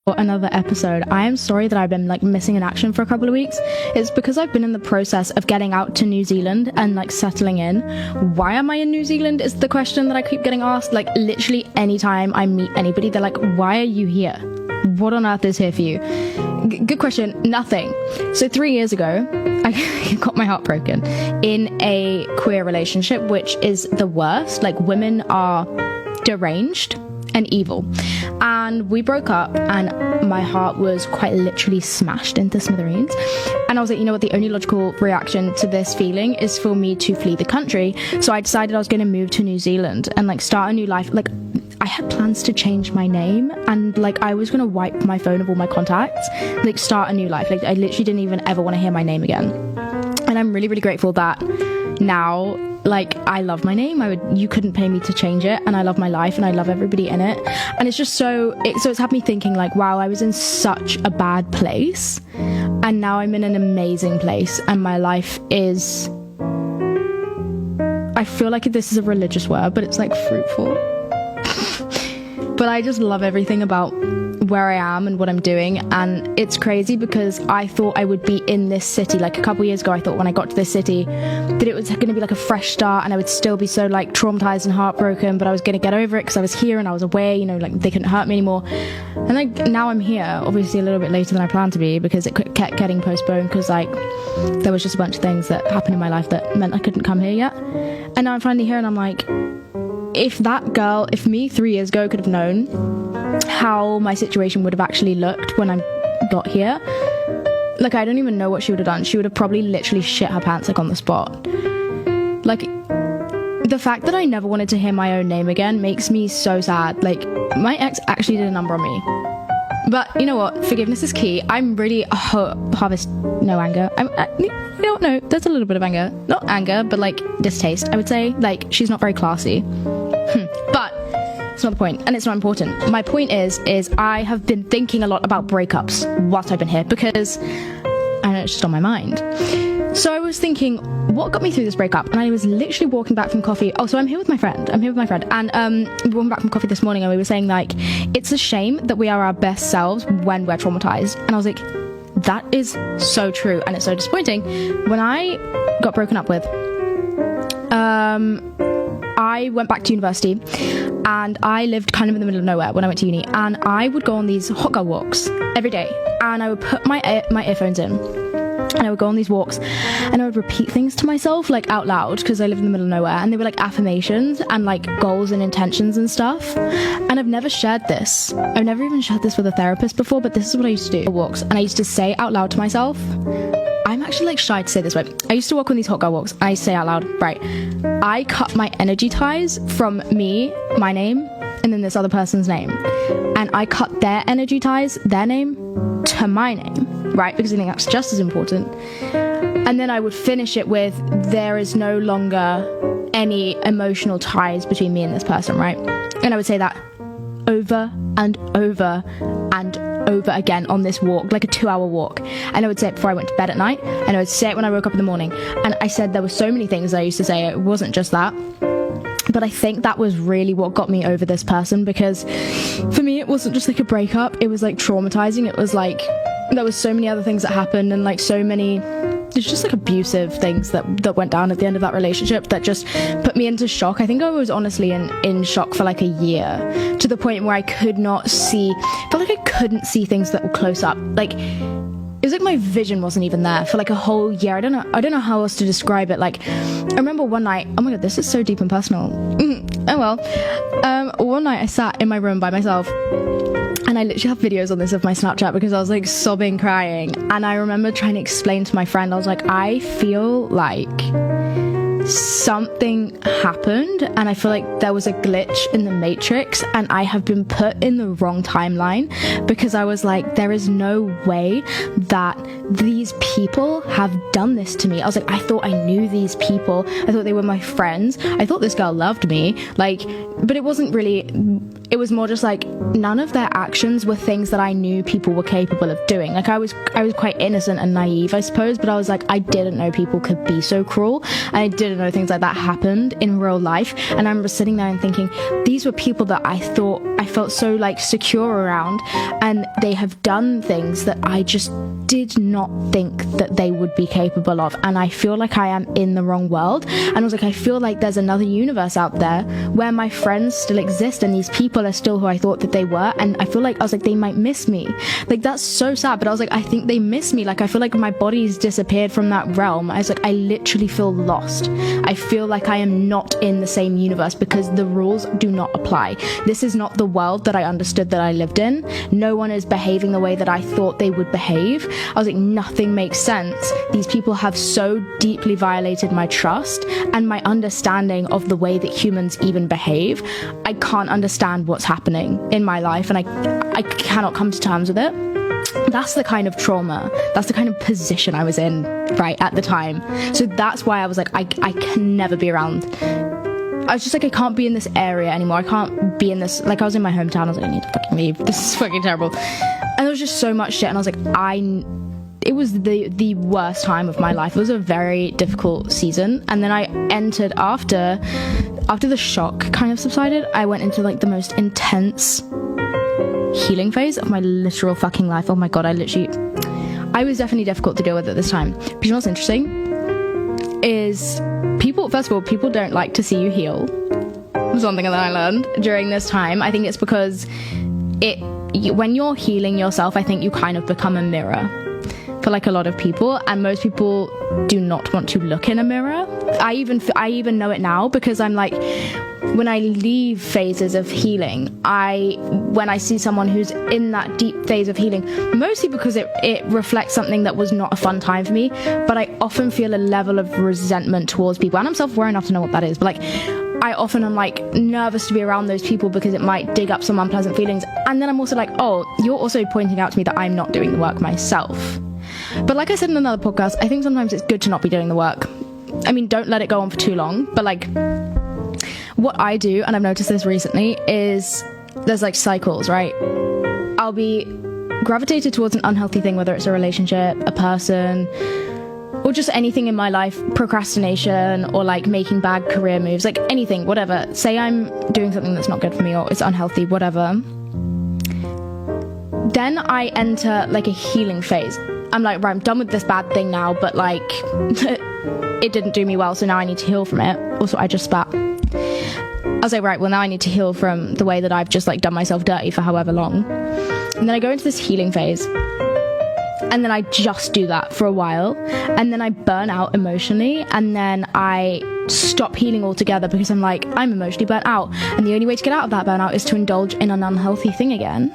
Another episode. I am sorry that I've been like missing in action for a couple of weeks. It's because I've been in the process of getting out to New Zealand and like settling in. Why am I in New Zealand is the question that I keep getting asked. Like literally anytime I meet anybody, they're like, why are you here? What on earth is here for you? Good question. Nothing. So 3 years ago, I got my heart broken in a queer relationship, which is the worst. Like women are deranged and evil, and we broke up and my heart was quite literally smashed into smithereens. And I was like, you know what, the only logical reaction to this feeling is for me to flee the country. So I decided I was going to move to New Zealand and like start a new life. Like I had plans to change my name and like I was going to wipe my phone of all my contacts, like start a new life. Like I literally didn't even ever want to hear my name again. And I'm really, really grateful that now, like, I love my name. You couldn't pay me to change it, and I love my life and I love everybody in it. And it's just it's had me thinking like, wow, I was in such a bad place and now I'm in an amazing place, and my life is, I feel like this is a religious word, but it's like fruitful. But I just love everything about where I am and what I'm doing. And it's crazy because I thought I would be in this city like a couple years ago. I thought when I got to this city that it was going to be like a fresh start and I would still be so like traumatized and heartbroken, but I was going to get over it because I was here and I was away, you know, like they couldn't hurt me anymore. And like now I'm here, obviously a little bit later than I planned to be, because it kept getting postponed because like there was just a bunch of things that happened in my life that meant I couldn't come here yet. And now I'm finally here and I'm like, if me 3 years ago could have known how my situation would have actually looked when I got here, like I don't even know what she would have done. She would have probably literally shit her pants like on the spot. Like the fact that I never wanted to hear my own name again makes me so sad. Like my ex actually did a number on me, but you know what, forgiveness is key. I'm really harvest no anger. No, there's a little bit of anger, not anger, but like distaste, I would say. Like she's not very classy. But it's not the point, and it's not important. My point is I have been thinking a lot about breakups whilst I've been here, because I know it's just on my mind. So I was thinking, what got me through this breakup? And I was literally walking back from coffee. Oh, so I'm here with my friend. And we were walking back from coffee this morning, and we were saying like, it's a shame that we are our best selves when we're traumatized. And I was like, that is so true, and it's so disappointing. When I got broken up with, I went back to university and I lived kind of in the middle of nowhere when I went to uni, and I would go on these hot girl walks every day, and I would put my earphones in and I would go on these walks and I would repeat things to myself like out loud, because I lived in the middle of nowhere, and they were like affirmations and like goals and intentions and stuff. And I've never shared this. I've never even shared this with a therapist before, but this is what I used to do. Walks, and I used to say out loud to myself, I'm actually like shy to say this, but I used to walk on these hot girl walks and I used to say out loud, right, I cut my energy ties from me, my name, and then this other person's name, and I cut their energy ties, their name, to my name, right, because I think that's just as important. And then I would finish it with, there is no longer any emotional ties between me and this person, right? And I would say that over and over and over again on this walk, like a 2-hour walk. And I would say it before I went to bed at night, and I would say it when I woke up in the morning. And I said there were so many things I used to say. It wasn't just that, but I think that was really what got me over this person, because for me it wasn't just like a breakup, it was like traumatizing. It was like there was so many other things that happened, and like so many, it's just like abusive things that went down at the end of that relationship that just put me into shock. I think I was honestly in shock for like a year, to the point where I could not see, felt like I couldn't see things that were close up. Like it was like my vision wasn't even there for like a whole year. I don't know how else to describe it. Like I remember one night, oh my god, this is so deep and personal. Oh well. One night I sat in my room by myself, and I literally have videos on this of my Snapchat, because I was like sobbing, crying. And I remember trying to explain to my friend, I was like, I feel like something happened, and I feel like there was a glitch in the matrix, and I have been put in the wrong timeline, because I was like, there is no way that these people have done this to me. I was like, I thought I knew these people, I thought they were my friends, I thought this girl loved me, like, but it wasn't really, it was more just like none of their actions were things that I knew people were capable of doing. Like I was quite innocent and naive, I suppose, but I was like, I didn't know people could be so cruel, and I didn't know things like that happened in real life. And I remember sitting there and thinking, these were people that I thought I felt so like secure around, and they have done things that I just did not think that they would be capable of, and I feel like I am in the wrong world. And I was like, I feel like there's another universe out there where my friends still exist and these people are still who I thought that they were, and I feel like, I was like, they might miss me. Like, that's so sad, but I was like, I think they miss me. Like, I feel like my body's disappeared from that realm. I was like, I literally feel lost. I feel like I am not in the same universe because the rules do not apply. This is not the world that I understood that I lived in. No one is behaving the way that I thought they would behave. I was like, nothing makes sense. These people have so deeply violated my trust and my understanding of the way that humans even behave. I can't understand what's happening in my life, and I cannot come to terms with it. That's the kind of trauma, that's the kind of position I was in right at the time. So that's why I was like, I can never be around. I was just like, I can't be in this area anymore. I can't be in this, like, I was in my hometown. I was like, I need to fucking leave. This is fucking terrible. And there was just so much shit, and I was like, it was the worst time of my life. It was a very difficult season. And then I entered after the shock kind of subsided, I went into like the most intense healing phase of my literal fucking life. Oh my god, I was definitely difficult to deal with at this time. But you know what's interesting is first of all, people don't like to see you heal. Something that I learned during this time. I think it's because when you're healing yourself, I think you kind of become a mirror for like a lot of people, and most people do not want to look in a mirror. I even know it now, because I'm like, when I leave phases of healing, when I see someone who's in that deep phase of healing, mostly because it reflects something that was not a fun time for me, but I often feel a level of resentment towards people, and I'm self-aware enough to know what that is, but like, I often am like nervous to be around those people because it might dig up some unpleasant feelings. And then I'm also like, oh, you're also pointing out to me that I'm not doing the work myself. But like I said in another podcast, I think sometimes it's good to not be doing the work. I mean, don't let it go on for too long, but like, what I do, and I've noticed this recently, is there's like cycles, right? I'll be gravitated towards an unhealthy thing, whether it's a relationship, a person, or just anything in my life, procrastination, or like making bad career moves, like anything, whatever. Say I'm doing something that's not good for me, or it's unhealthy, whatever. Then I enter like a healing phase. I'm like, right, I'm done with this bad thing now, but like, it didn't do me well, so now I need to heal from it. Also, I just spat. I was like, right, well, now I need to heal from the way that I've just like done myself dirty for however long. And then I go into this healing phase, and then I just do that for a while, and then I burn out emotionally, and then I stop healing altogether because I'm like, I'm emotionally burnt out, and the only way to get out of that burnout is to indulge in an unhealthy thing again.